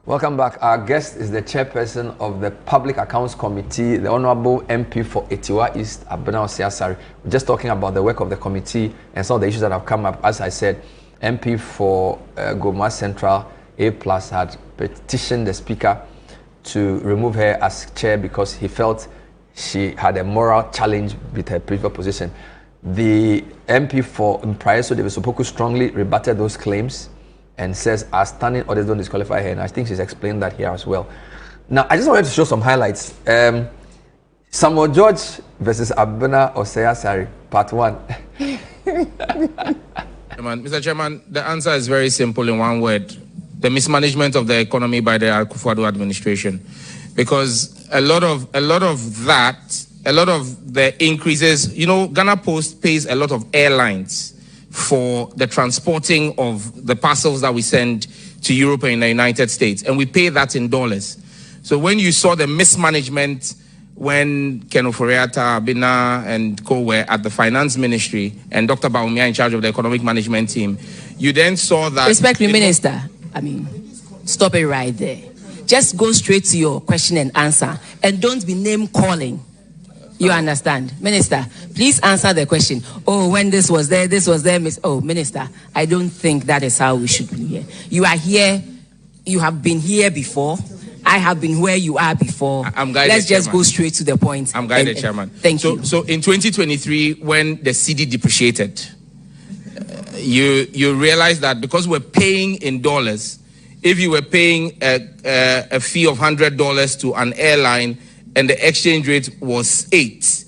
Welcome back. Our guest is the chairperson of the Public Accounts Committee, the Honorable MP for Etiwa East, Abena Osei-Asare. We're just talking about the work of the committee and some of the issues that have come up. As I said, MP for Goma Central A+ had petitioned the Speaker to remove her as chair because he felt she had a moral challenge with her previous position. The MP for Mpraeso, David Sopoku, strongly rebutted those claims and says our standing orders don't disqualify her, and I think she's explained that here as well. Now, I just wanted to show some highlights. Samuel George versus Abena Osei-Asare, part 1. Mr. Chairman, the answer is very simple in one word: the mismanagement of the economy by the Akufo-Addo administration. Because a lot of the increases, Ghana Post pays a lot of airlines for the transporting of the parcels that we send to Europe and the United States, and we pay that in dollars. So when you saw the mismanagement when Ken Ofori-Atta, Abena, and co were at the finance ministry, and Dr. Baumia in charge of the economic management team, you then saw that... Respectfully, Minister, stop it right there. Just go straight to your question and answer, and don't be name calling. You understand? Minister, please answer the question. Oh, when this was there, Oh, Minister, I don't think that is how we should be here. You are here. You have been here before. I have been where you are before. I'm guided, Let's just Chairman. Go straight to the point. I'm guided, Chairman. Thank you. So in 2023, when the CD depreciated, you realize that because we're paying in dollars, if you were paying a fee of $100 to an airline, and the exchange rate was 8,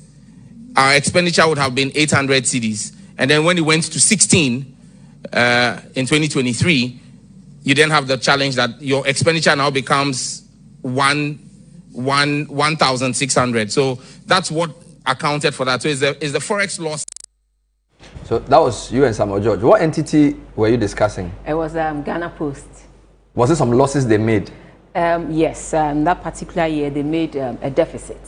our expenditure would have been 800 cedis. And then when it went to 16 in 2023, you then have the challenge that your expenditure now becomes 1,600. So that's what accounted for that. So is the forex loss. So that was you and Samuel George. What entity were you discussing? It was Ghana Post. Was it some losses they made? Yes, that particular year they made a deficit.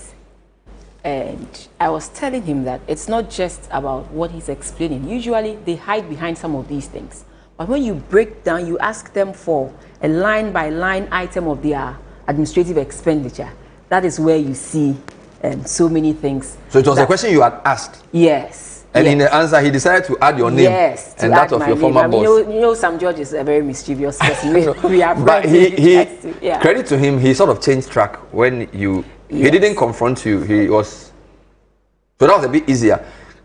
And I was telling him that it's not just about what he's explaining. Usually they hide behind some of these things. But when you break down, you ask them for a line-by-line item of their administrative expenditure. That is where you see so many things. So it was a question you had asked? Yes. And in the answer, he decided to add your name and that of your former boss. You know, Sam George is a very mischievous person. But credit to him, he sort of changed track when he didn't confront you. So that was a bit easier.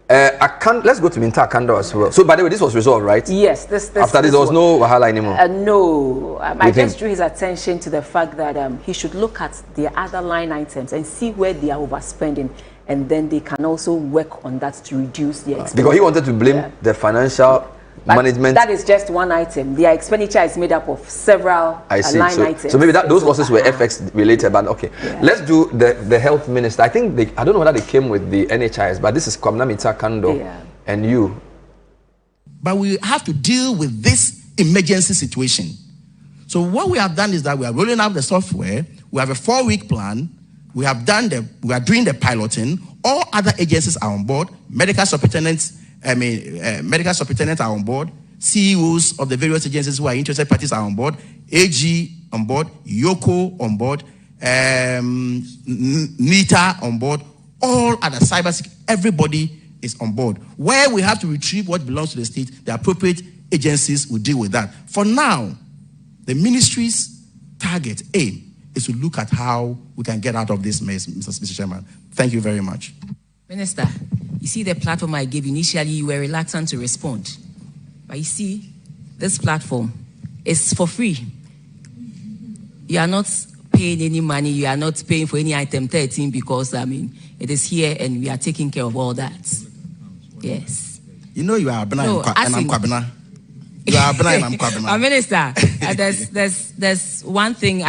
Let's go to Minta Kando as well. So by the way, this was resolved, right? Yes. After this, there was no wahala anymore? No. I just drew his attention to the fact that he should look at the other line items and see where they are overspending. And then they can also work on that to reduce the expenditure. Because he wanted to blame the financial management. That is just one item. Their expenditure is made up of several line items. So maybe those losses were FX related, but okay. Yeah. Let's do the health minister. I think I don't know whether they came with the NHIS, but this is Kwamna Minta Kando and you. But we have to deal with this emergency situation. So what we have done is that we are rolling out the software. We have a 4-week plan. We are doing the piloting. All other agencies are on board. Medical superintendents are on board. CEOs of the various agencies who are interested parties are on board. AG on board. Yoko on board. NITA on board. All other cybersecurity, everybody is on board. Where we have to retrieve what belongs to the state, the appropriate agencies will deal with that. For now, the ministry's target aim is to look at how we can get out of this mess, Mr. Chairman. Thank you very much. Minister, you see the platform I gave initially, you were reluctant to respond. But you see, this platform is for free. You are not paying any money, you are not paying for any item 13 because, it is here and we are taking care of all that. Yes. You know you are Abena and I'm Kwabena. You are Abena and I'm Kwabena. Minister, there's one thing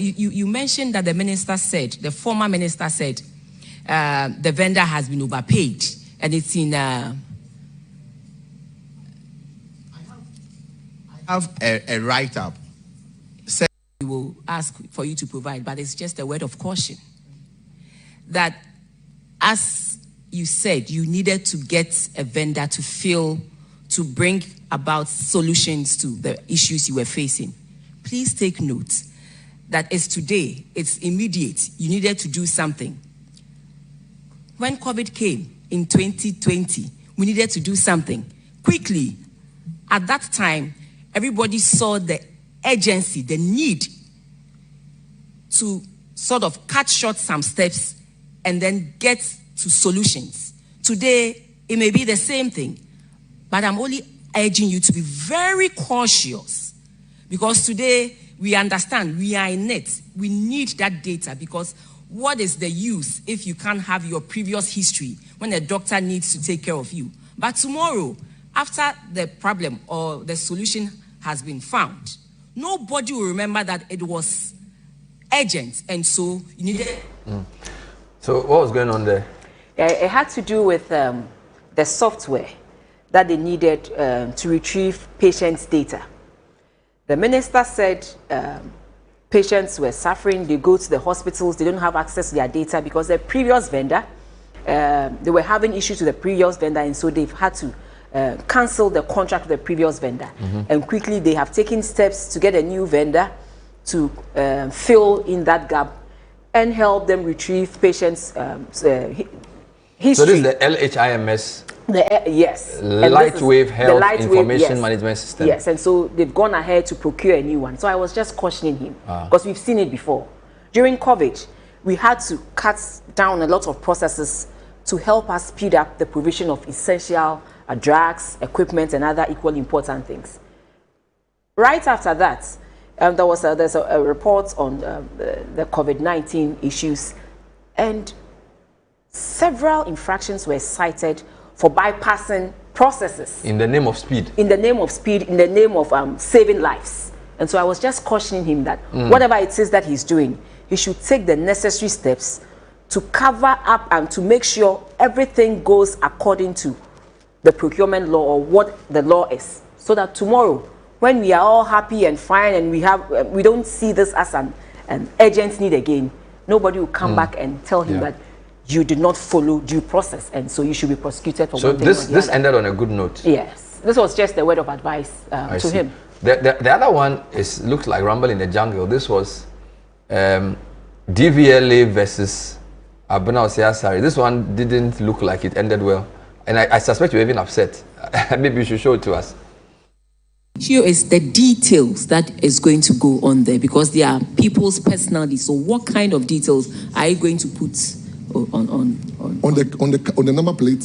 you mentioned that the former minister said, the vendor has been overpaid and it's in... I have a write-up. We will ask for you to provide, but it's just a word of caution. That, as you said, you needed to get a vendor to bring about solutions to the issues you were facing. Please take note that is today, it's immediate, you needed to do something. When COVID came in 2020, we needed to do something quickly. At that time, everybody saw the urgency, the need to sort of cut short some steps and then get to solutions. Today, it may be the same thing, but I'm only urging you to be very cautious, because today we understand, we are in it. We need that data, because what is the use if you can't have your previous history when a doctor needs to take care of you? But tomorrow, after the problem or the solution has been found, nobody will remember that it was urgent, and so you needed. So what was going on there? It had to do with the software that they needed to retrieve patients' data. The minister said patients were suffering, they go to the hospitals, they don't have access to their data because the previous vendor, they were having issues with the previous vendor, and so they've had to cancel the contract with the previous vendor. And quickly they have taken steps to get a new vendor to fill in that gap and help them retrieve patients' history. So this is the LHIMS? Yes. Lightwave Health Information yes. Management System. Yes, and so they've gone ahead to procure a new one. So I was just cautioning him, because we've seen it before. During COVID, we had to cut down a lot of processes to help us speed up the provision of essential drugs, equipment, and other equally important things. Right after that, there's a report on the COVID-19 issues, and several infractions were cited for bypassing processes. In the name of speed? In the name of speed, in the name of saving lives. And so I was just cautioning him that whatever it is that he's doing, he should take the necessary steps to cover up and to make sure everything goes according to the procurement law or what the law is, so that tomorrow, when we are all happy and fine and we don't see this as an urgent need again, nobody will come back and tell him that you did not follow due process, and so you should be prosecuted for one thing. So this ended on a good note. Yes, this was just a word of advice to him. The other one looks like Rumble in the Jungle. This was DVLA versus Abena Osei-Asare. This one didn't look like it ended well, and I suspect you're even upset. Maybe you should show it to us. Here is the details that is going to go on there, because they are people's personalities. So what kind of details are you going to put on the number plate?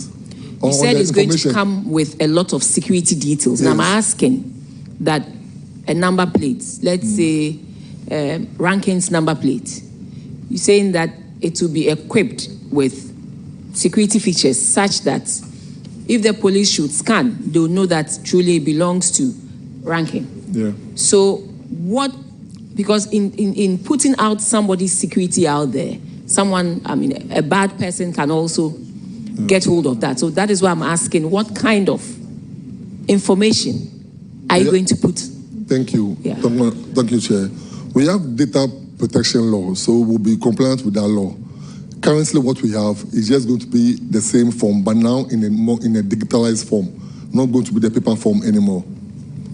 You said it's going to come with a lot of security details. Yes. And I'm asking that a number plate, let's say Rankin's number plate, you're saying that it will be equipped with security features such that if the police should scan, they'll know that truly it belongs to Rankin. Yeah. So what, because in putting out somebody's security out there, a bad person can also get hold of that. So that is why I'm asking, what kind of information are you going to put? Thank you. Yeah. Thank you, Chair. We have data protection law, so we'll be compliant with that law. Currently, what we have is just going to be the same form, but now in a digitalized form, not going to be the paper form anymore.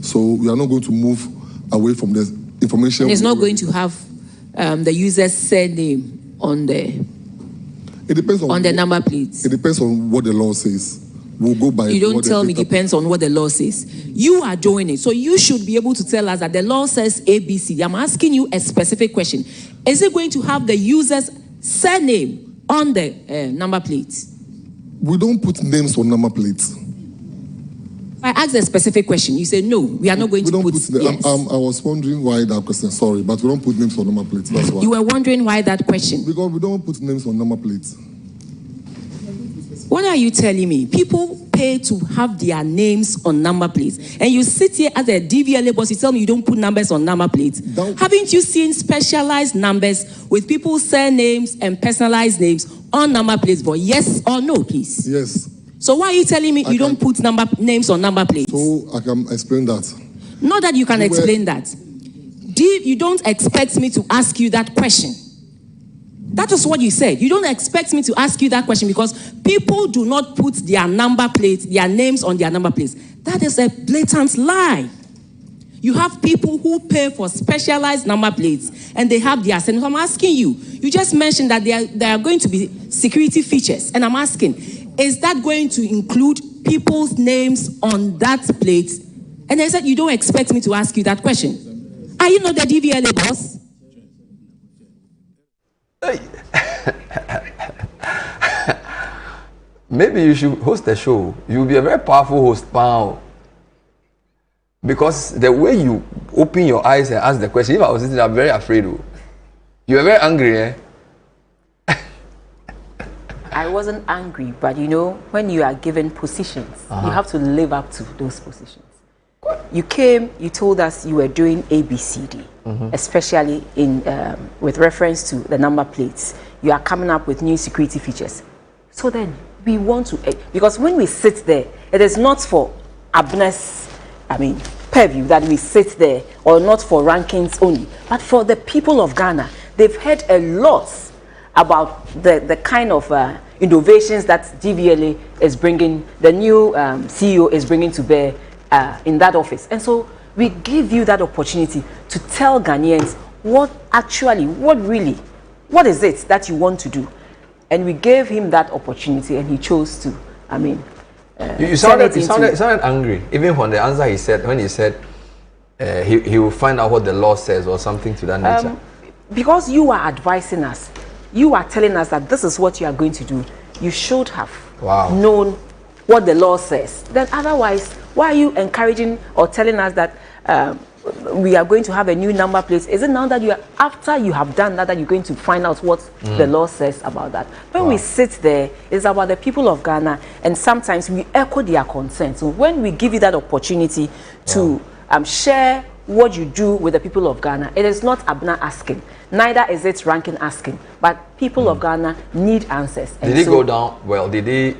So we are not going to move away from the information. And it's not going to have the user's surname on the. It depends on the number plates. It depends on what the law says. We'll go by. You don't tell me depends on what the law says. You are doing it, so you should be able to tell us that the law says ABC. I'm asking you a specific question: is it going to have the user's surname on the number plates? We don't put names on number plates. I asked a specific question. You said no. We are not going to put. Yes. I was wondering why that question. Sorry, but we don't put names on number plates. That's why. You were wondering why that question? Because we don't put names on number plates. What are you telling me? People pay to have their names on number plates, and you sit here as a DVLA boss. You tell me you don't put numbers on number plates. Haven't you seen specialized numbers with people's surnames and personalized names on number plates? For yes or no, please. Yes. So why are you telling me you don't put names on number plates? So I can explain that. Not that you can explain that. You don't expect me to ask you that question. That is what you said. You don't expect me to ask you that question because people do not put their number plates, their names on their number plates. That is a blatant lie. You have people who pay for specialized number plates and they have their sense. I'm asking you, you just mentioned that there are going to be security features. And I'm asking, is that going to include people's names on that plate? And I said, you don't expect me to ask you that question. Are you not the DVLA boss? Maybe you should host a show. You'll be a very powerful host, Pao. Because the way you open your eyes and ask the question, if I was sitting, I'm very afraid. You are very angry, eh? I wasn't angry, but you know, when you are given positions, you have to live up to those positions. You came, you told us you were doing ABCD, especially in with reference to the number plates. You are coming up with new security features. So then we want to, because when we sit there, it is not for Abena's, purview that we sit there, or not for rankings only, but for the people of Ghana. They've heard a lot about the kind of innovations that DVLA is bringing, the new CEO is bringing to bear in that office. And so we give you that opportunity to tell Ghanaians what is it that you want to do. And we gave him that opportunity and he chose to, you sounded angry, even when the answer he said, when he said he will find out what the law says or something to that nature. Because you are advising us, you are telling us that this is what you are going to do. You should have known what the law says. Then otherwise, why are you encouraging or telling us that we are going to have a new number plate? Is it now that you are, after you have done that, you're going to find out what the law says about that? When we sit there, it's about the people of Ghana, and sometimes we echo their concerns. So when we give you that opportunity to share what you do with the people of Ghana, it is not Abena asking, neither is it ranking asking, but people of Ghana need answers. Did it go down well? Did he?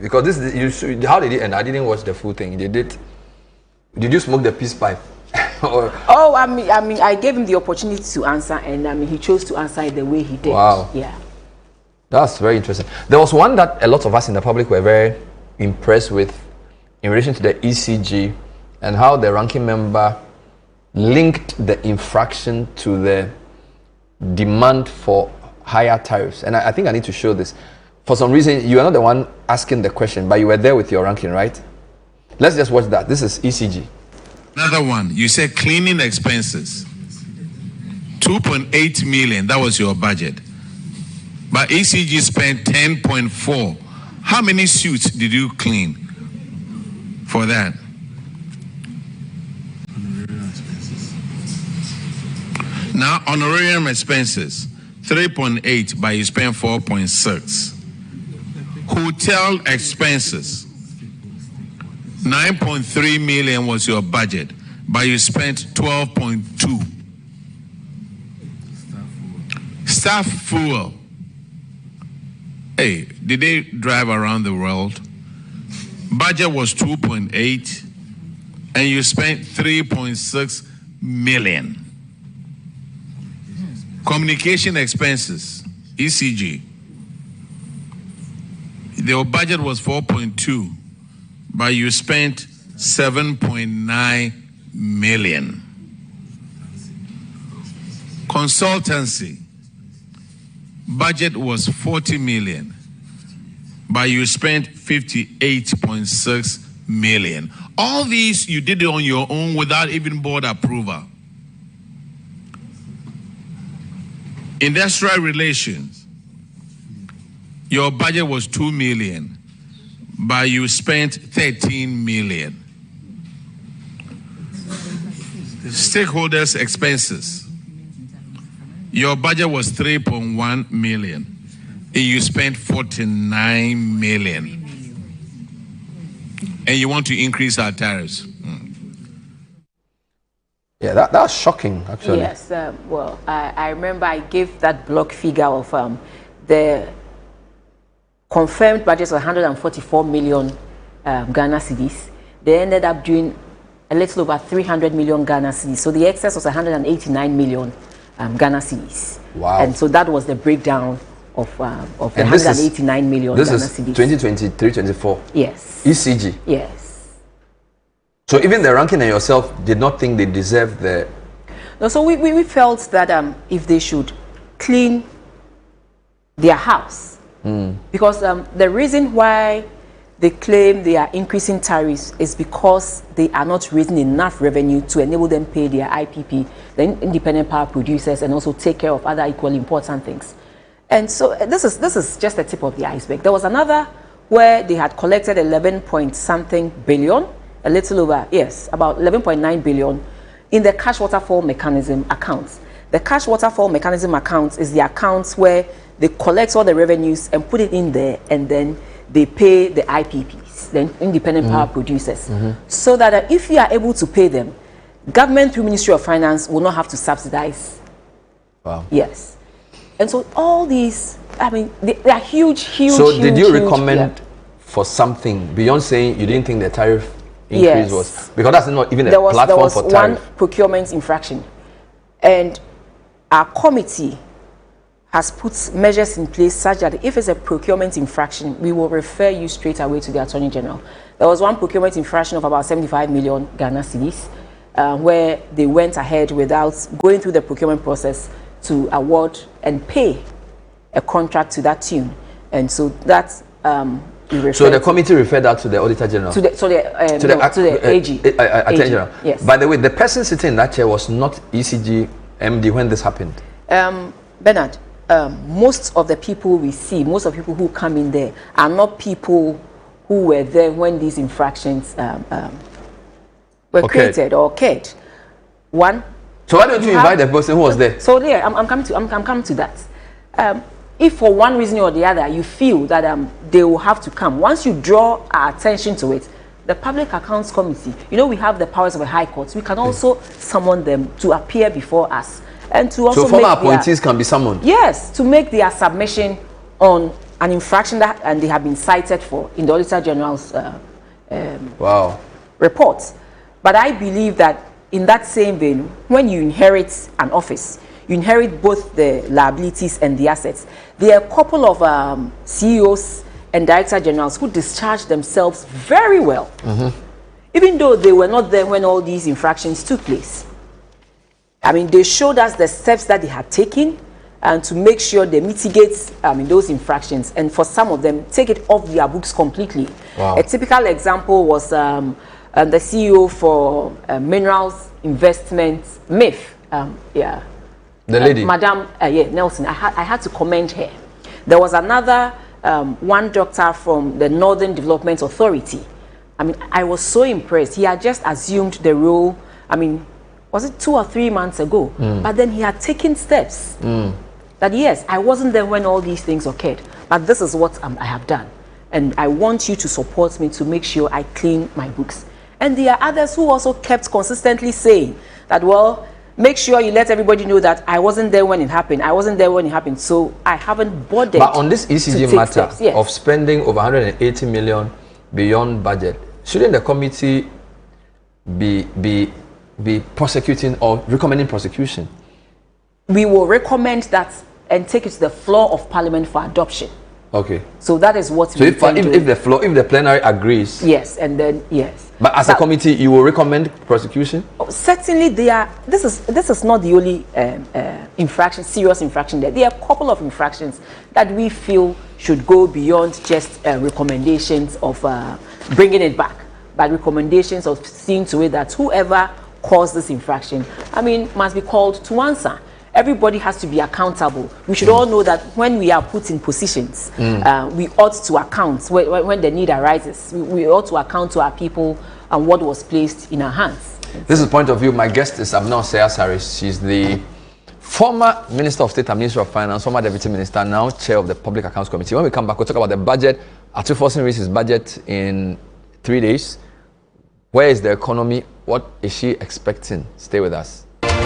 Because this is, how did it end? I didn't watch the full thing. Did you smoke the peace pipe? I gave him the opportunity to answer, and he chose to answer it the way he did. Wow. Yeah. That's very interesting. There was one that a lot of us in the public were very impressed with in relation to the ECG and how the ranking member linked the infraction to the demand for higher tariffs. And I think I need to show this. For some reason, you are not the one asking the question, but you were there with your ranking, right? Let's just watch that. This is ECG. Another one, you said cleaning expenses, 2.8 million, that was your budget. But ECG spent 10.4. How many suits did you clean for that? Now, honorarium expenses, 3.8, but you spent 4.6. Hotel expenses, 9.3 million was your budget, but you spent 12.2. Staff fuel. Hey, did they drive around the world? Budget was 2.8, and you spent 3.6 million. Communication expenses, ECG. Their budget was 4.2, but you spent 7.9 million. Consultancy, budget was 40 million, but you spent 58.6 million. All these you did it on your own without even board approval. Industrial relations, your budget was 2 million, but you spent 13 million. Stakeholders' expenses, your budget was 3.1 million, and you spent 49 million. And you want to increase our tariffs. Yeah, that's shocking, actually. Yes, well, I remember I gave that block figure of the confirmed budget of 144 million Ghana cedis. They ended up doing a little over 300 million Ghana cedis. So the excess was 189 million Ghana cedis. Wow. And so that was the breakdown of the 189 million Ghana cedis. This is 2023-24? Yes. ECG? Yes. So even the ranking and yourself did not think they deserved the... No, so we felt that if they should clean their house, because the reason why they claim they are increasing tariffs is because they are not raising enough revenue to enable them pay their IPP, the independent power producers, and also take care of other equally important things. And so this is just the tip of the iceberg. There was another where they had collected 11 point something billion, a little over, yes, about 11.9 billion in the cash waterfall mechanism accounts. The cash waterfall mechanism accounts is the accounts where they collect all the revenues and put it in there, and then they pay the IPPs, the independent power producers, so that if you are able to pay them, government through Ministry of Finance will not have to subsidize. Wow. Yes. And so all these, I mean, they are huge. So did you recommend for something beyond saying you didn't think the tariff increase was? Because that's not even a platform for tariff. There was one procurement infraction. And our committee has put measures in place such that if it's a procurement infraction, we will refer you straight away to the Attorney General. There was one procurement infraction of about 75 million Ghana cedis, where they went ahead without going through the procurement process to award and pay a contract to that tune. And so that's so the committee referred that to the Auditor General? To the AG. Attorney General. Yes. By the way, the person sitting in that chair was not ECG MD when this happened. Bernard, most of the people we see, most of the people who come in there are not people who were there when these infractions were created or occurred. One. So why don't you invite the person who was there? So there, I'm coming to that. If for one reason or the other you feel that they will have to come, once you draw our attention to it, the Public Accounts Committee, you know, we have the powers of the High Court. We can also summon them to appear before us. And to also so former appointees can be summoned? Yes, to make their submission on an infraction that and they have been cited for in the Auditor General's report. But I believe that in that same vein, when you inherit an office, you inherit both the liabilities and the assets. There are a couple of CEOs and Director Generals who discharged themselves very well, even though they were not there when all these infractions took place. I mean, they showed us the steps that they had taken and to make sure they mitigate those infractions, and for some of them, take it off their books completely. Wow. A typical example was the CEO for Minerals Investments, MIF. The lady? Madam Nelson. I had to commend her. There was another one doctor from the Northern Development Authority. I mean, I was so impressed. He had just assumed the role, I mean, was it 2 or 3 months ago? But then he had taken steps. That yes, I wasn't there when all these things occurred, but this is what I have done. And I want you to support me to make sure I clean my books. And there are others who also kept consistently saying that, well, make sure you let everybody know that I wasn't there when it happened. I wasn't there when it happened, so I haven't bothered. But on this ECG matter of spending over 180 million beyond budget, shouldn't the committee be prosecuting or recommending prosecution? We will recommend that and take it to the floor of Parliament for adoption. Okay. So that is what. So if the plenary agrees. Yes, and then yes. But as a committee, you will recommend prosecution? Certainly, this is not the only infraction, serious infraction. There are a couple of infractions that we feel should go beyond just recommendations of bringing it back, but recommendations of seeing to it that whoever caused this infraction, I mean, must be called to answer. Everybody has to be accountable. We should all know that when we are put in positions, we ought to account when the need arises. We ought to account to our people and what was placed in our hands. This is Point of View. My guest is Abena Osei-Asare. She's the former Minister of State and Minister of Finance, former Deputy Minister, now Chair of the Public Accounts Committee. When we come back, we'll talk about the budget. Atufosin released his budget in 3 days. Where is the economy? What is she expecting? Stay with us.